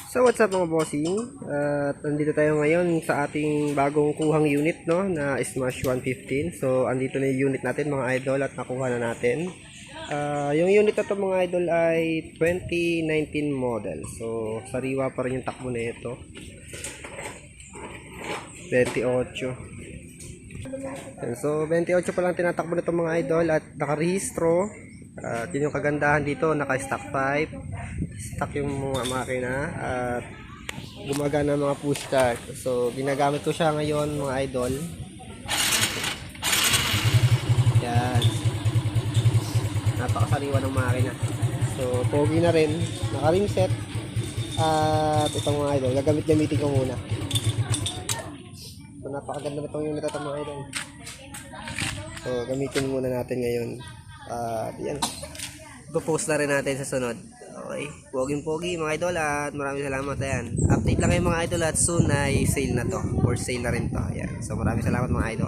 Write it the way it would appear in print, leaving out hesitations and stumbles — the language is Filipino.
So what's up mga bossing? At andito tayo ngayon sa ating bagong kuhang unit, no, na Smash 115. So andito na yung unit natin mga idol at nakuha na natin. Yung unit na to mga idol ay 2019 model. So sariwa pa rin yung takbo na ito. 28. So 28 pa lang tinatakbo nito mga idol at nakarehistro. At yun yung kagandahan dito, naka-stock pipe, stock yung mga makina at gumagana mga push start. So ginagamit ko siya ngayon mga idol. Yan, napakasariwa ng makina. So pogi na rin, naka-ring set. At itong mga idol, gagamitin ko muna. So napakaganda na itong unit ito mga idol. So gamitin muna natin ngayon. Yan, ipopost na rin natin sa sunod. Okay, poging-pogi mga idol at maraming salamat. Ayan, update lang kayo mga idol at soon ay sale na to, or sale na rin to. Ayan, so maraming salamat mga idol.